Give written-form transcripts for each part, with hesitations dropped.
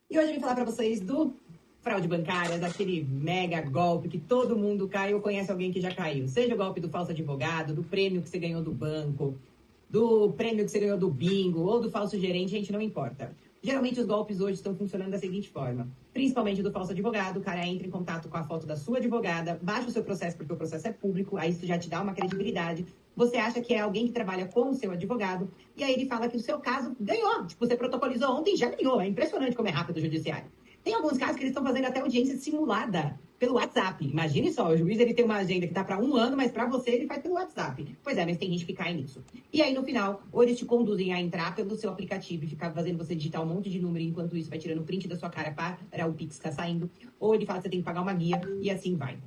E hoje eu vim falar para vocês do fraude bancária, daquele mega golpe que todo mundo caiu ou conhece alguém que já caiu. Seja o golpe do falso advogado, do prêmio que você ganhou do banco, do prêmio que você ganhou do bingo ou do falso gerente, gente, não importa. Geralmente os golpes hoje estão funcionando da seguinte forma. Principalmente do falso advogado, o cara entra em contato com a foto da sua advogada, baixa o seu processo porque o processo é público, aí isso já te dá uma credibilidade. Você acha que é alguém que trabalha com o seu advogado, e aí ele fala que o seu caso ganhou. Tipo, você protocolizou ontem e já ganhou. É impressionante como é rápido o judiciário. Tem alguns casos que eles estão fazendo até audiência simulada pelo WhatsApp. Imagine só, o juiz ele tem uma agenda que tá para um ano, mas para você ele faz pelo WhatsApp. Pois é, mas tem gente que cai nisso. E aí no final, ou eles te conduzem a entrar pelo seu aplicativo e ficar fazendo você digitar um monte de número, enquanto isso vai tirando print da sua cara para o Pix que tá saindo, ou ele fala que você tem que pagar uma guia e assim vai.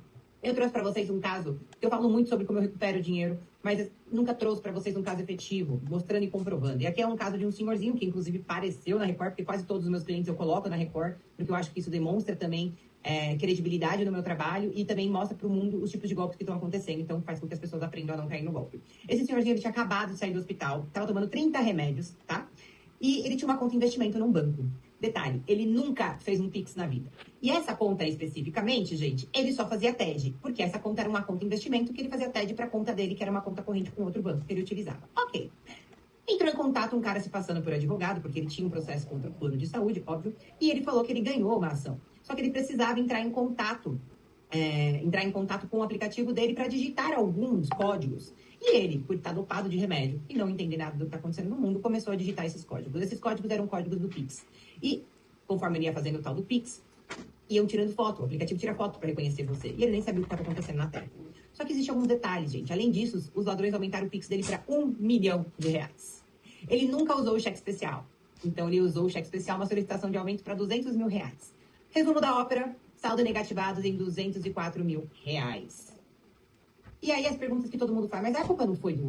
Eu trouxe para vocês um caso, que eu falo muito sobre como eu recupero dinheiro, mas eu nunca trouxe para vocês um caso efetivo, mostrando e comprovando. E aqui é um caso de um senhorzinho que, inclusive, apareceu na Record, porque quase todos os meus clientes eu coloco na Record, porque eu acho que isso demonstra também credibilidade no meu trabalho e também mostra para o mundo os tipos de golpes que estão acontecendo. Então, faz com que as pessoas aprendam a não cair no golpe. Esse senhorzinho, ele tinha acabado de sair do hospital, estava tomando 30 remédios, tá? E ele tinha uma conta de investimento num banco. Detalhe, ele nunca fez um Pix na vida. E essa conta especificamente, gente, ele só fazia TED, porque essa conta era uma conta de investimento que ele fazia TED para a conta dele, que era uma conta corrente com outro banco que ele utilizava. Ok. Entrou em contato um cara se passando por advogado, porque ele tinha um processo contra o plano de saúde, óbvio, e ele falou que ele ganhou uma ação. Só que ele precisava entrar em contato com o aplicativo dele para digitar alguns códigos. E ele, por estar dopado de remédio e não entender nada do que está acontecendo no mundo, começou a digitar esses códigos. Esses códigos eram códigos do Pix. E, conforme ele ia fazendo o tal do Pix, iam tirando foto. O aplicativo tira foto para reconhecer você. E ele nem sabia o que estava acontecendo na tela. Só que existem alguns detalhes, gente. Além disso, os ladrões aumentaram o Pix dele para R$ 1 milhão. Ele nunca usou o cheque especial. Então, ele usou o cheque especial, uma solicitação de aumento para R$ 200 mil. Resumo da ópera, saldo negativados em R$ 204 mil. E aí as perguntas que todo mundo faz, mas a culpa não foi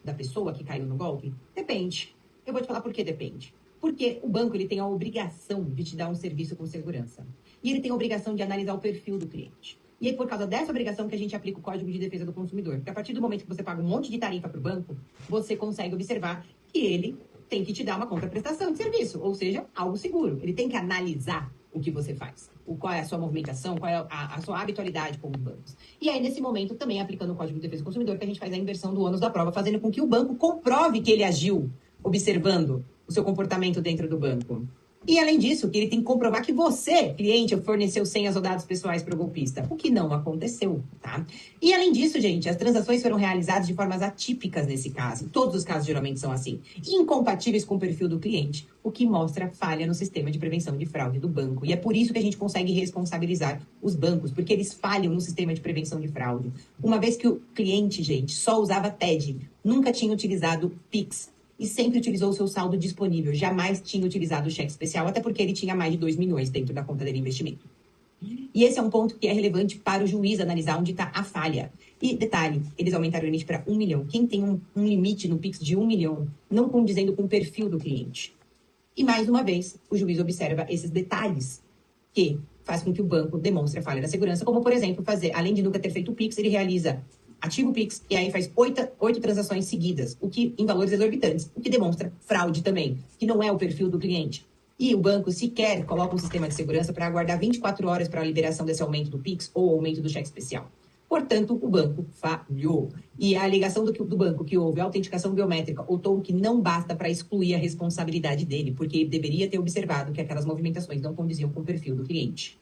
da pessoa que caiu no golpe? Depende. Eu vou te falar por que depende. Porque o banco ele tem a obrigação de te dar um serviço com segurança. E ele tem a obrigação de analisar o perfil do cliente. E é por causa dessa obrigação que a gente aplica o Código de Defesa do Consumidor. Porque a partir do momento que você paga um monte de tarifa para o banco, você consegue observar que ele tem que te dar uma contraprestação de serviço, ou seja, algo seguro. Ele tem que analisar o que você faz, qual é a sua movimentação, qual é a sua habitualidade com os bancos. E aí, nesse momento, também aplicando o Código de Defesa do Consumidor, que a gente faz a inversão do ônus da prova, fazendo com que o banco comprove que ele agiu observando o seu comportamento dentro do banco. E, além disso, que ele tem que comprovar que você, cliente, forneceu senhas ou dados pessoais para o golpista, o que não aconteceu, tá? E, além disso, gente, as transações foram realizadas de formas atípicas nesse caso. Todos os casos geralmente são assim. Incompatíveis com o perfil do cliente, o que mostra falha no sistema de prevenção de fraude do banco. E é por isso que a gente consegue responsabilizar os bancos, porque eles falham no sistema de prevenção de fraude. Uma vez que o cliente, gente, só usava TED, nunca tinha utilizado Pix, e sempre utilizou o seu saldo disponível, jamais tinha utilizado o cheque especial, até porque ele tinha mais de 2 milhões dentro da conta dele de investimento. E esse é um ponto que é relevante para o juiz analisar onde está a falha. E detalhe, eles aumentaram o limite para 1 milhão. Quem tem um limite no Pix de 1 milhão, não condizendo com o perfil do cliente? E mais uma vez, o juiz observa esses detalhes que faz com que o banco demonstre a falha da segurança, como, por exemplo, além de nunca ter feito o Pix, ele realiza ativa o Pix e aí faz 8 transações seguidas, o que em valores exorbitantes, o que demonstra fraude também, que não é o perfil do cliente. E o banco sequer coloca um sistema de segurança para aguardar 24 horas para a liberação desse aumento do Pix ou aumento do cheque especial. Portanto, o banco falhou. E a alegação do banco que houve autenticação biométrica ou tom que não basta para excluir a responsabilidade dele, porque ele deveria ter observado que aquelas movimentações não condiziam com o perfil do cliente.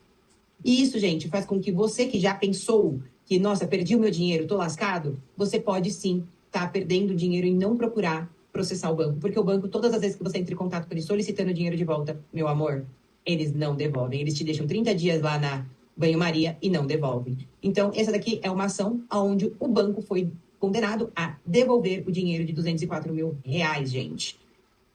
E isso, gente, faz com que você que já pensou que, nossa, perdi o meu dinheiro, tô lascado, você pode sim estar perdendo dinheiro em não procurar processar o banco. Porque o banco, todas as vezes que você entra em contato com ele solicitando dinheiro de volta, meu amor, eles não devolvem. Eles te deixam 30 dias lá na banho-maria e não devolvem. Então, essa daqui é uma ação onde o banco foi condenado a devolver o dinheiro de R$ 204 mil, gente.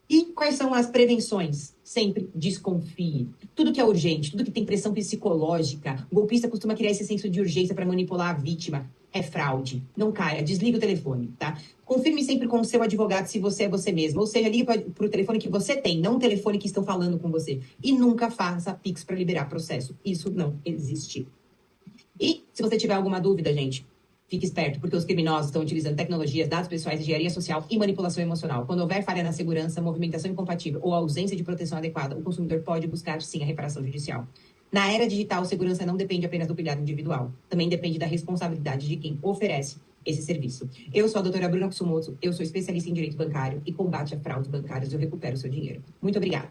E quais são as prevenções? Sempre desconfie. Tudo que é urgente, tudo que tem pressão psicológica, o golpista costuma criar esse senso de urgência para manipular a vítima. É fraude. Não caia. Desliga o telefone, tá? Confirme sempre com o seu advogado se você é você mesmo. Ou seja, ligue para o telefone que você tem, não o telefone que estão falando com você. E nunca faça Pix para liberar processo. Isso não existe. E se você tiver alguma dúvida, gente, Fique esperto, porque os criminosos estão utilizando tecnologias, dados pessoais, engenharia social e manipulação emocional. Quando houver falha na segurança, movimentação incompatível ou ausência de proteção adequada, o consumidor pode buscar, sim, a reparação judicial. Na era digital, segurança não depende apenas do cuidado individual. Também depende da responsabilidade de quem oferece esse serviço. Eu sou a doutora Bruna Kusumoto, eu sou especialista em direito bancário e combate a fraudes bancárias. Eu recupero o seu dinheiro. Muito obrigada.